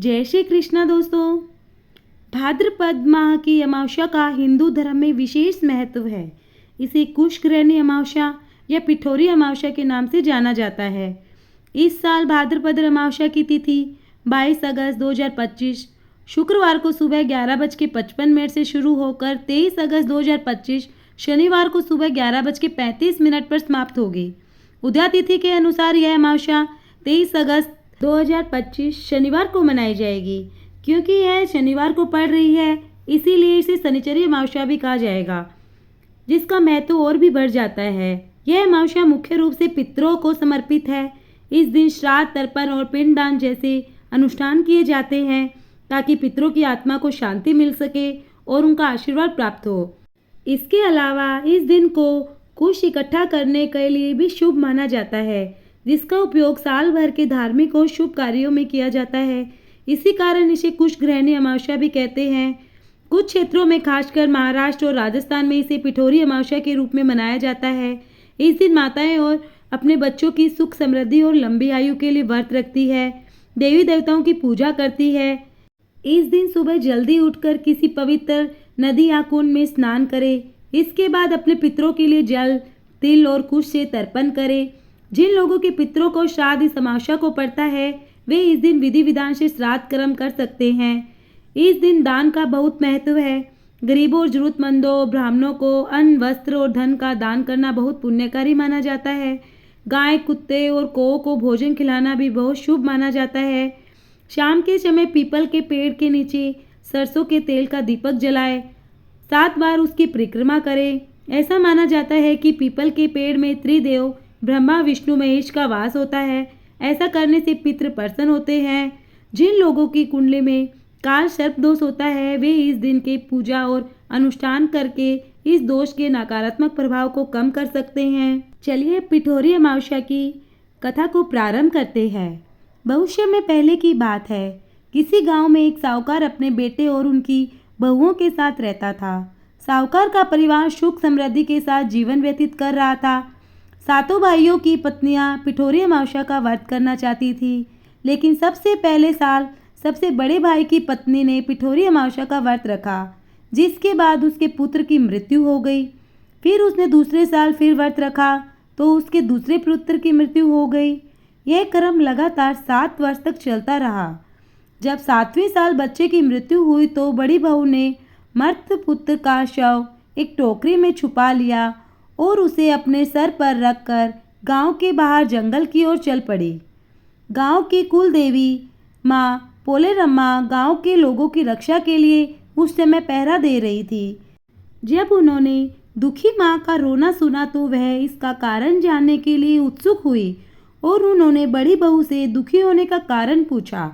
जय श्री कृष्णा दोस्तों। भाद्रपद माह की अमावस्या का हिंदू धर्म में विशेष महत्व है। इसे कुशग्रहणी अमावस्या या पिठोरी अमावस्या के नाम से जाना जाता है। इस साल भाद्रपद अमावस्या की तिथि 22 अगस्त 2025 शुक्रवार को सुबह 11:55 से शुरू होकर 23 अगस्त 2025 शनिवार को सुबह 11:35 पर समाप्त होगी। उदया तिथि के अनुसार यह अमावस्या 23 अगस्त 2025 शनिवार को मनाई जाएगी। क्योंकि यह शनिवार को पड़ रही है, इसीलिए इसे शनिचरी अमावस्या भी कहा जाएगा, जिसका महत्व और भी बढ़ जाता है। यह अमावस्या मुख्य रूप से पितरों को समर्पित है। इस दिन श्राद्ध, तर्पण और पिंडदान जैसे अनुष्ठान किए जाते हैं ताकि पितरों की आत्मा को शांति मिल सके और उनका आशीर्वाद प्राप्त हो। इसके अलावा इस दिन को कुश इकट्ठा करने के लिए भी शुभ माना जाता है, जिसका उपयोग साल भर के धार्मिक और शुभ कार्यों में किया जाता है। इसी कारण इसे कुशग्रहणी अमावस्या भी कहते हैं। कुछ क्षेत्रों में, खासकर महाराष्ट्र और राजस्थान में, इसे पिठोरी अमावस्या के रूप में मनाया जाता है। इस दिन माताएं और अपने बच्चों की सुख, समृद्धि और लंबी आयु के लिए व्रत रखती है, देवी देवताओं की पूजा करती है। इस दिन सुबह जल्दी उठकर किसी पवित्र नदी या कुंड में स्नान करें। इसके बाद अपने पितरों के लिए जल, तिल और कुश से तर्पण करें। जिन लोगों के पितरों को श्राद्ध इस अमावस्या को पड़ता है, वे इस दिन विधि विधान से श्राद्ध कर्म कर सकते हैं। इस दिन दान का बहुत महत्व है। गरीबों और जरूरतमंदों, ब्राह्मणों को अन्न, वस्त्र और धन का दान करना बहुत पुण्यकारी माना जाता है। गाय, कुत्ते और कौओं को भोजन खिलाना भी बहुत शुभ माना जाता है। शाम के समय पीपल के पेड़ के नीचे सरसों के तेल का दीपक जलाएं। 7 बार उसकी परिक्रमा करें। ऐसा माना जाता है कि पीपल के पेड़ में त्रिदेव ब्रह्मा, विष्णु, महेश का वास होता है। ऐसा करने से पितृ प्रसन्न होते हैं। जिन लोगों की कुंडली में काल सर्प दोष होता है, वे इस दिन के पूजा और अनुष्ठान करके इस दोष के नकारात्मक प्रभाव को कम कर सकते हैं। चलिए पिठोरी अमावस्या की कथा को प्रारंभ करते हैं। भविष्य में पहले की बात है, किसी गांव में एक साहूकार अपने बेटे और उनकी बहुओं के साथ रहता था। साहूकार का परिवार सुख समृद्धि के साथ जीवन व्यतीत कर रहा था। सातों भाइयों की पत्नियां पिठोरी अमावस्या का व्रत करना चाहती थी, लेकिन सबसे पहले साल सबसे बड़े भाई की पत्नी ने पिठोरी अमावस्या का व्रत रखा, जिसके बाद उसके पुत्र की मृत्यु हो गई। फिर उसने दूसरे साल फिर व्रत रखा तो उसके दूसरे पुत्र की मृत्यु हो गई। यह क्रम लगातार 7 वर्ष तक चलता रहा। जब 7वें साल बच्चे की मृत्यु हुई तो बड़ी बहू ने मृत पुत्र का शव एक टोकरी में छुपा लिया और उसे अपने सर पर रखकर गांव के बाहर जंगल की ओर चल पड़ी। गांव की कुल देवी माँ पोलेरम्मा गांव के लोगों की रक्षा के लिए उस समय पहरा दे रही थी। जब उन्होंने दुखी माँ का रोना सुना तो वह इसका कारण जानने के लिए उत्सुक हुई और उन्होंने बड़ी बहू से दुखी होने का कारण पूछा।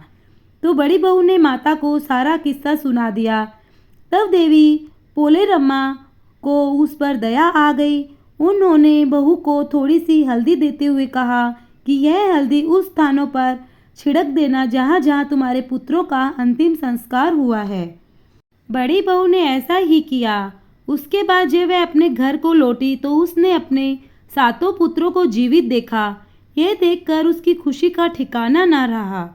तो बड़ी बहू ने माता को सारा किस्सा सुना दिया। तब देवी पोलेरम्मा को उस पर दया आ गई। उन्होंने बहू को थोड़ी सी हल्दी देते हुए कहा कि यह हल्दी उस स्थानों पर छिड़क देना जहाँ जहाँ तुम्हारे पुत्रों का अंतिम संस्कार हुआ है। बड़ी बहू ने ऐसा ही किया। उसके बाद जब वह अपने घर को लौटी तो उसने अपने 7 पुत्रों को जीवित देखा। यह देखकर उसकी खुशी का ठिकाना न रहा।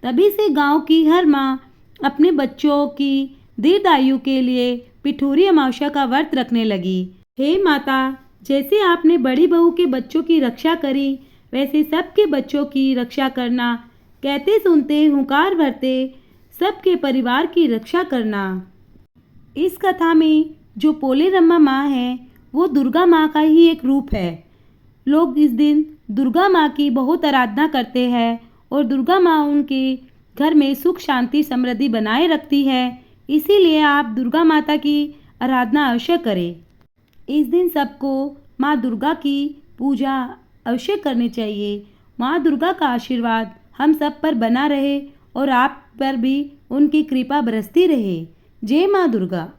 तभी से गांव की हर माँ अपने बच्चों की दीर्घायु के लिए पिठोरी अमावस्या का व्रत रखने लगी। हे माता, जैसे आपने बड़ी बहू के बच्चों की रक्षा करी, वैसे सबके बच्चों की रक्षा करना। कहते सुनते हुंकार भरते सबके परिवार की रक्षा करना। इस कथा में जो पोलेरम्मा माँ है, वो दुर्गा माँ का ही एक रूप है। लोग इस दिन दुर्गा माँ की बहुत आराधना करते हैं और दुर्गा माँ उनके घर में सुख, शांति, समृद्धि बनाए रखती है। इसीलिए आप दुर्गा माता की आराधना अवश्य करें। इस दिन सबको माँ दुर्गा की पूजा अवश्य करनी चाहिए। माँ दुर्गा का आशीर्वाद हम सब पर बना रहे और आप पर भी उनकी कृपा बरसती रहे। जय माँ दुर्गा।